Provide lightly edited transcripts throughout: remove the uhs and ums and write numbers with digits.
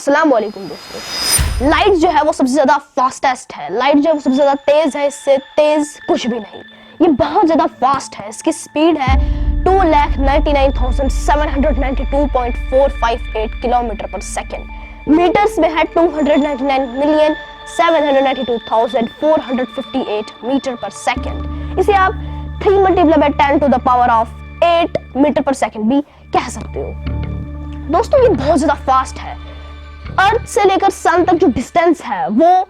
अस्सलाम वालेकुम दोस्तों। लाइट जो है वो सबसे ज्यादा फास्टेस्ट है, लाइट जो है वो सबसे ज्यादा तेज है, इससे तेज कुछ भी नहीं। ये बहुत ज्यादा फास्ट है, इसकी स्पीड है 2,99,792.458 किलोमीटर पर सेकेंड। मीटर्स में है 299,792,458 मीटर पर सेकेंड। इसे आप 3 × 10⁸ मीटर पर सेकेंड भी कह सकते हो। दोस्तों ये बहुत ज्यादा फास्ट है। अर्थ से लेकर सन तक जो डिस्टेंस है वो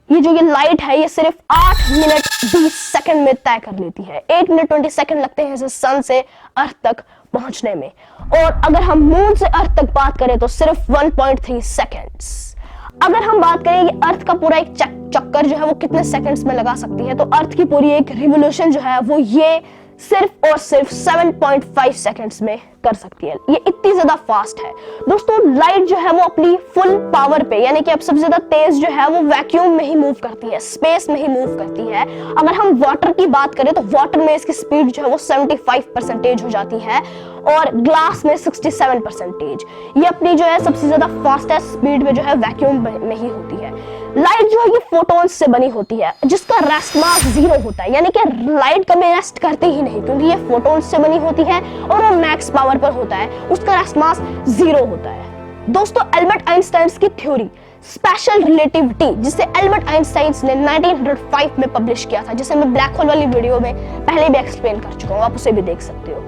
ये लाइट है ये सिर्फ 8 मिनट 20 सेकंड में तय कर लेती है। 8 मिनट 20 सेकंड लगते हैं इसे सन से अर्थ तक पहुंचने में, और अगर हम मून से अर्थ तक बात करें तो सिर्फ 1.3 सेकंड्स। अगर हम बात करें कि अर्थ का पूरा एक चक्कर जो है वो कितने सेकंड्स में लगा सकती है, तो अर्थ की पूरी एक रिवोल्यूशन जो है वो ये सिर्फ और सिर्फ 7.5 सेकंड्स में कर सकती है। ये इतनी ज्यादा फास्ट है। दोस्तों लाइट जो है वो अपनी फुल पावर पे, यानी कि अब सबसे ज्यादा तेज जो है वो वैक्यूम में ही मूव करती है, स्पेस में ही मूव करती है। अगर हम वाटर की बात करें तो वाटर में इसकी स्पीड जो है वो 75% हो जाती है, और ग्लास में 67%। ये अपनी जो है सबसे ज्यादा फास्टेस्ट स्पीड में जो है वैक्यूम में ही होती है। लाइट जो है ये फोटॉन्स से बनी होती है, जिसका रेस्ट मास 0 होता है, यानी कि लाइट कभी रेस्ट करती ही नहीं, क्योंकि ये फोटॉन्स से बनी होती है और वो मैक्स पावर पर होता है, उसका रेस्ट मास 0 होता है। दोस्तों एल्बर्ट आइंस्टाइन की थ्योरी स्पेशल रिलेटिविटी, जिसे एल्बर्ट आइंस्टाइन ने 1905 में पब्लिश किया था, जिसे मैं ब्लैक होल वाली वीडियो में पहले भी एक्सप्लेन कर चुका हूँ, आप उसे भी देख सकते हो।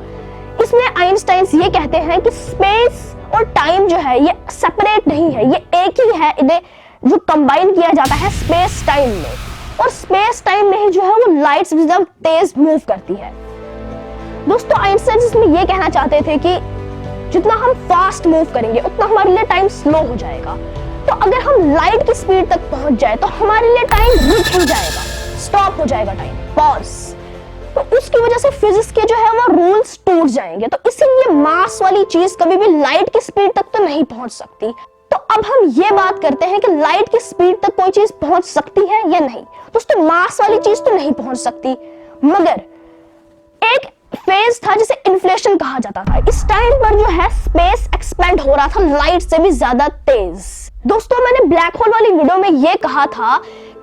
इसमें आइंस्टाइन ये कहते हैं कि स्पेस और टाइम जो है ये सेपरेट नहीं है, ये एक ही है। इन्हें जो कंबाइन किया जाता है स्पेस टाइम में, और स्पेस टाइम में ही जो है वो लाइट सबसे ज्यादा तेज मूव करती है। दोस्तों आइंस्टाइन इसमें ये कहना चाहते थे कि जितना हम फास्ट मूव करेंगे उतना हमारे लिए टाइम स्लो हो जाएगा। तो अगर हम लाइट की स्पीड तक पहुंच जाए तो हमारे लिए टाइम रुक ही जाएगा, स्टॉप हो जाएगा टाइम, पॉज। तो उसकी वजह से फिजिक्स के जो है वो रूल्स टूट जाएंगे। तो इसीलिए मास वाली चीज कभी भी लाइट की स्पीड तक तो नहीं पहुंच सकती। तो अब हम ये बात करते हैं कि लाइट की स्पीड तक कोई चीज पहुंच सकती है या नहीं। दोस्तों मास वाली चीज तो नहीं पहुंच सकती, मगर एक फेज था जिसे इन्फ्लेशन कहा जाता था। इस टाइम पर जो है स्पेस एक्सपेंड हो रहा था लाइट से भी ज्यादा तेज। दोस्तों मैंने ब्लैक होल वाली वीडियो में ये कहा था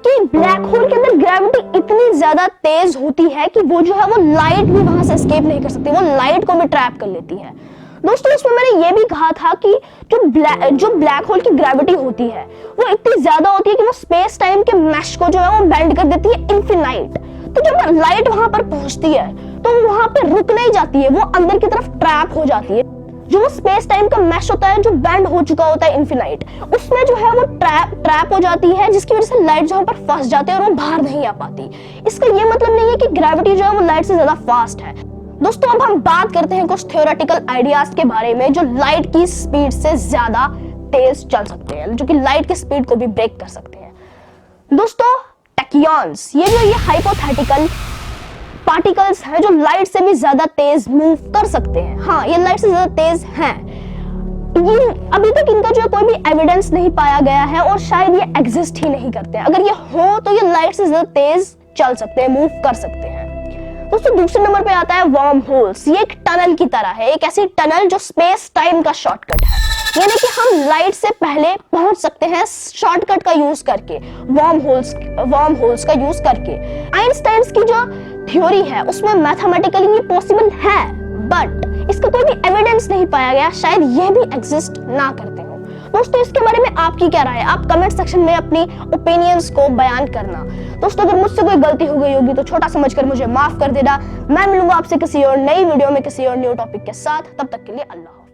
कि ब्लैक होल के अंदर ग्रेविटी इतनी ज्यादा तेज होती है कि वो जो है वो लाइट भी वहां से एस्केप नहीं कर सकती, वो लाइट को भी ट्रैप कर लेती है। दोस्तों इसमें मैंने ये भी कहा था कि जो ब्लैक होल की ग्रेविटी होती है वो इतनी ज्यादा होती है कि वो स्पेस टाइम के मैश को जो है वो बेंड कर देती है इनफिनाइट। तो जब लाइट वहां पर पहुंचती है तो वहां पे रुक नहीं जाती है, वो अंदर की तरफ ट्रैप हो जाती है। जो स्पेस टाइम का मैश होता है जो बेंड हो चुका होता है इनफिनाइट, उसमें जो है वो ट्रैप हो जाती है, जिसकी वजह से लाइट जहां पर फंस जाती है और वो बाहर नहीं आ पाती। इसका ये मतलब नहीं है कि ग्रेविटी जो है वो लाइट से ज्यादा फास्ट है। दोस्तों अब हम बात करते हैं कुछ थ्योरेटिकल आइडियाज के बारे में जो लाइट की स्पीड से ज्यादा तेज चल सकते हैं, जो कि लाइट की स्पीड को भी ब्रेक कर सकते हैं। दोस्तों टैक्यॉन्स, ये हाइपोथेटिकल पार्टिकल्स हैं जो लाइट से भी ज्यादा तेज मूव कर सकते हैं। हाँ ये लाइट से ज्यादा तेज हैं। ये अभी तक इनका जो है कोई भी एविडेंस नहीं पाया गया है, और शायद ये एग्जिस्ट ही नहीं करते हैं। अगर ये हो तो ये लाइट से ज्यादा तेज चल सकते हैं, मूव कर सकते हैं। दोस्तों दूसरे नंबर पे आता है वर्म होल्स। ये एक टनल की तरह है, एक ऐसी टनल जो स्पेस टाइम का शॉर्टकट है, यानी कि हम लाइट से पहले पहुंच सकते हैं शॉर्टकट का यूज करके, वर्म होल्स का यूज करके। आइंस्टाइन की जो थ्योरी है उसमें मैथमेटिकली ये पॉसिबल है, बट इसका कोई भी एविडेंस नहीं पाया गया, शायद ये भी एग्जिस्ट ना करते हो। दोस्तों इसके बारे में आपकी क्या राय है? आप कमेंट सेक्शन में अपनी ओपिनियंस को बयान करना। दोस्तों अगर मुझसे कोई गलती हो गई होगी तो छोटा समझकर मुझे माफ कर देना। मैं मिलूंगा आपसे किसी और नई वीडियो में किसी और न्यू टॉपिक के साथ। तब तक के लिए अल्लाह।